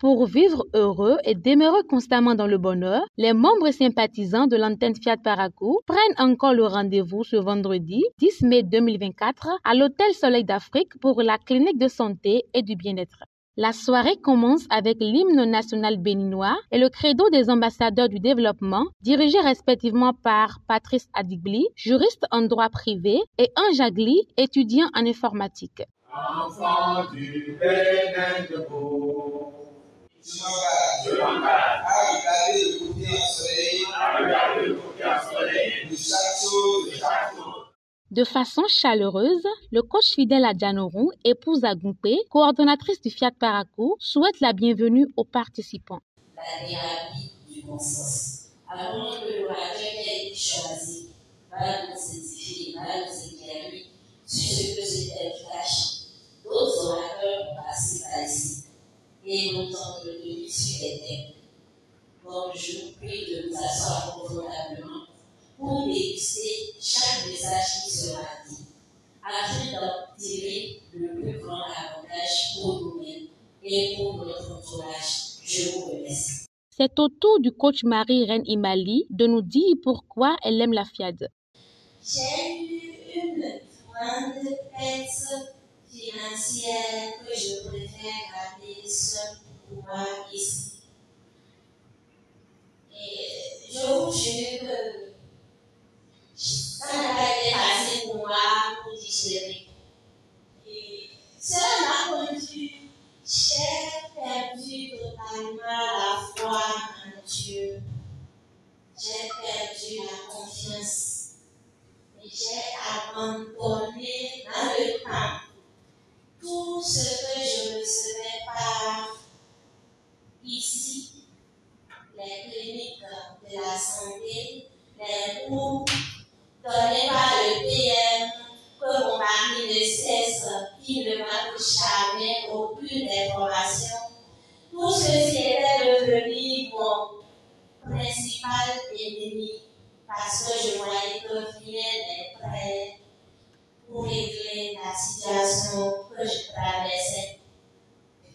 Pour vivre heureux et demeurer constamment dans le bonheur, les membres sympathisants de l'antenne Fiat Parakou prennent encore le rendez-vous ce vendredi 10 mai 2024 à l'Hôtel Soleil d'Afrique pour la clinique de santé et du bien-être. La soirée commence avec l'hymne national béninois et le credo des ambassadeurs du développement, dirigés respectivement par Patrice Adigli, juriste en droit privé, et Ange Agli, étudiant en informatique. Enfant du Bénin de Beau. Je m'engage à regarder le côté ensoleillé de chaque chose. De façon chaleureuse, le coach fidèle Adjanoron, épouse Agumpé, coordonnatrice du Fiat Parakou, souhaite la bienvenue aux participants. La thérapie du bon sens. Avant que l'orateur qui a été choisi va nous édifier, va nous éclairer sur ce que c'était cache. D'autres orateurs ont passé par ici et nous entretenu sur les thèmes. Donc je vous prie de nous asseoir confortablement pour déguster chaque message qui sera dit, afin d'en tirer le plus grand avantage pour nous-mêmes et pour notre entourage. Je vous remercie. C'est au tour du coach Marie-Reine Imali de nous dire pourquoi elle aime la FIAD. J'ai eu une grande perte financière que je préfère garder seule pour moi ici. Et je vous jure que ça n'a pas été facile pour moi pour digérer. Et cela m'a conduit, j'ai perdu totalement la foi en Dieu. J'ai perdu la confiance. Et j'ai abandonné dans le temps tout ce que je recevais par ici, les cliniques de la santé, les cours donnés par le PM, que mon mari ne cesse, qui ne manque jamais aucune information. Tout ceci était devenu mon principal ennemi, parce que je voyais que rien n'est prêt pour régler la situation que je traversais.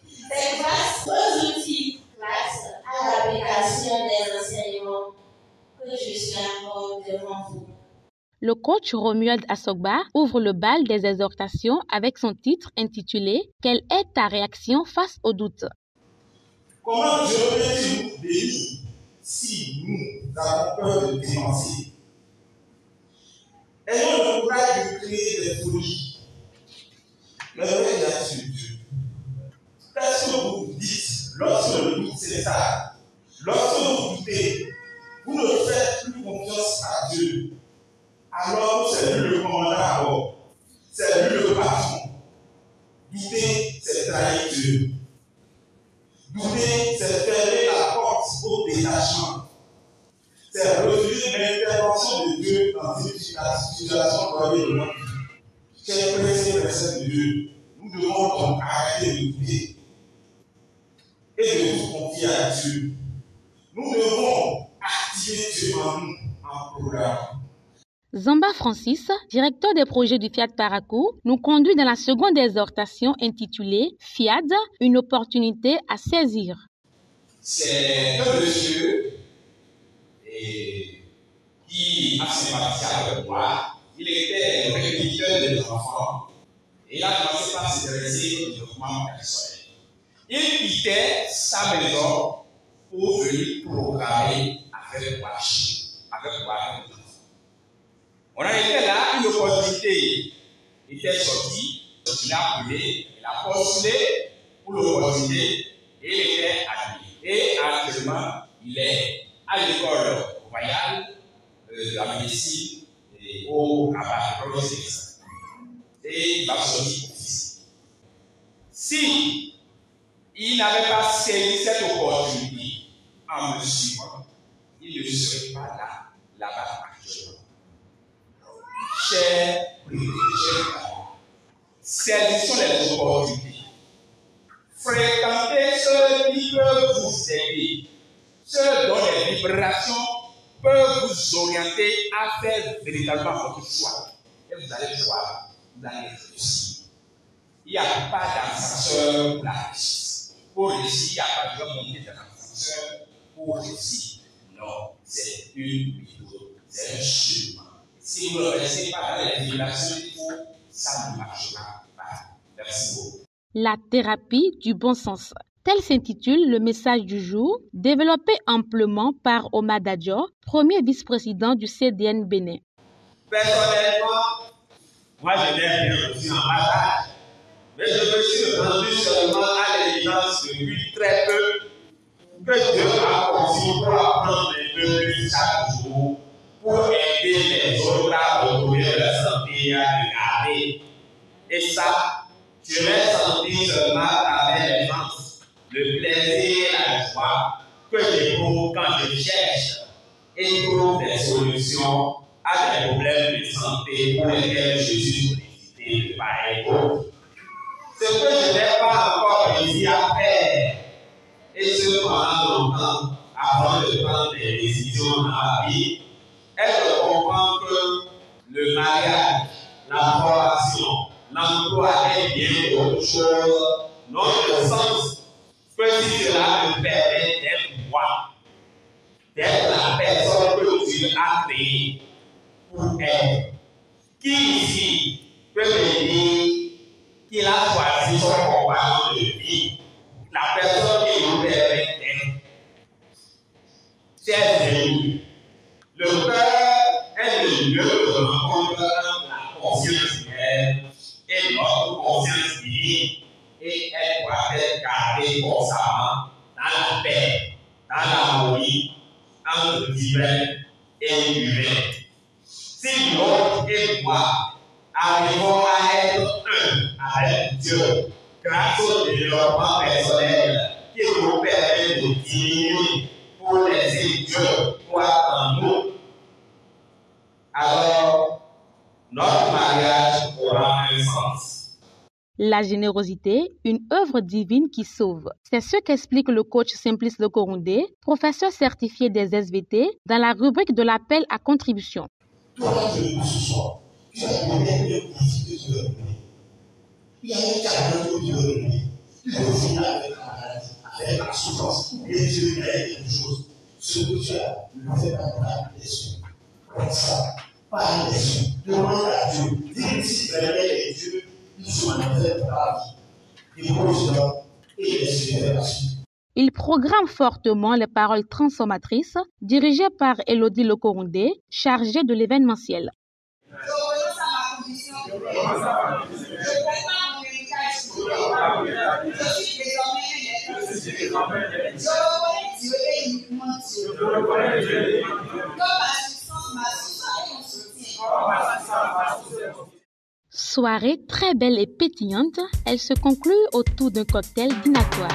C'est grâce aux outils, grâce à l'application des enseignements, que je suis encore devant vous. Le coach Romuald Assogba ouvre le bal des exhortations avec son titre intitulé « Quelle est ta réaction face au doute ?» Comment Dieu peut-il nous bénir si nous avons peur de dépenser? Ayons le courage de créer des folies. Mais regardez sur Dieu. Qu'est-ce que vous dites lorsque le doute s'installe? Lorsque vous doutez, vous ne faites plus confiance à Dieu. Alors que c'est lui le commandant à bord. C'est lui le patron. Douter, c'est trahir Dieu. Douter, c'est fermer la porte au détachement. C'est refuser l'intervention de Dieu dans une situation donnée de notre vie. Chers frères et sœurs de Dieu, nous devons donc arrêter de douter et de nous confier à Dieu. Nous devons activer Dieu en nous en programme. Zamba Francis, directeur des projets du Fiat Parakou, nous conduit dans la seconde exhortation intitulée « FIAD, une opportunité à saisir ». C'est un monsieur qui a sympathisé avec moi. Il était répétiteur de enfants et il a commencé par s'intéresser au développement personnel. Il quittait sa maison pour venir programmer avec Wash, avec Wash. On a été là, une opportunité était sortie, il a appelé, il a postulé pour l'opportunité et il était admis. Et actuellement, il est à l'école royale de la médecine au Rabat, et il va sortir officier. Si il n'avait pas saisi cette opportunité en me suivant, il ne serait pas là-bas actuellement. Chers parents, saisissons les opportunités. Fréquentez ceux qui peuvent vous aider, ceux dont les vibrations peuvent vous orienter à faire véritablement votre choix. Et vous allez voir, vous allez réussir. Il n'y a pas d'ascenseur pour la richesse. pour réussir, il n'y a pas besoin de monter dans l'ascenseur pour réussir. Non, c'est une méthode, c'est un chemin. Si vous ne le laissez pas dans les révélations qu'il faut, ça ne marchera pas. Merci beaucoup. La thérapie du bon sens. Tel s'intitule le message du jour, développé amplement par Omar Dadjo, premier vice-président du CDN Bénin. Personnellement, moi je n'ai rien reçu en bas, mais je me suis rendu seulement à l'évidence depuis très peu que Dieu a conçu pour apprendre un peu plus chaque jour, pour aider les autres à retrouver leur santé et à le garder. Et ça, je l'ai senti seulement à travers les gens. Le plaisir et la joie que j'éprouve quand je cherche et trouve des solutions à des problèmes de santé pour lesquels je suis sollicité de part et d'autre. Ce que je n'ai pas encore réussi à faire, et ce pendant longtemps, avant de prendre des décisions dans ma vie, est de comprendre que le mariage, la formation, l'emploi est bien autre chose, non le sens. Que si cela me permet d'être moi, d'être la personne que Dieu a créée pour être. Qui ici peut me dire qu'il a choisi son compagnon de vie, la personne qui nous permet d'être? Chers amis, le cœur est le lieu de rencontre entre la conscience humaine et notre conscience divine. Et elle doit être gardée constamment dans la paix, dans l'harmonie entre divin et humain. Si l'autre et moi arrivons à être un avec Dieu, grâce au développement personnel qui nous permet de diminuer pour laisser Dieu croître en nous, alors notre mariage aura un sens. La générosité, une œuvre divine qui sauve. C'est ce qu'explique le coach Simplice Lekorundé, professeur certifié des SVT, dans la rubrique de l'appel à contribution. Toi, ce soir, tu as donné un profit que tu veux donner. Il y a un cadre que tu veux donner. Tu veux finir avec la maladie, avec la souffrance. Et Dieu il a quelque chose. Ce que tu as, ne fais pas par les yeux. Comme ça, par les yeux. Demande à Dieu. Dis si vraiment les dieux. Il programme fortement les paroles transformatrices dirigées par Elodie Lekorundé, chargée de l'événementiel. Soirée très belle et pétillante, elle se conclut autour d'un cocktail dînatoire.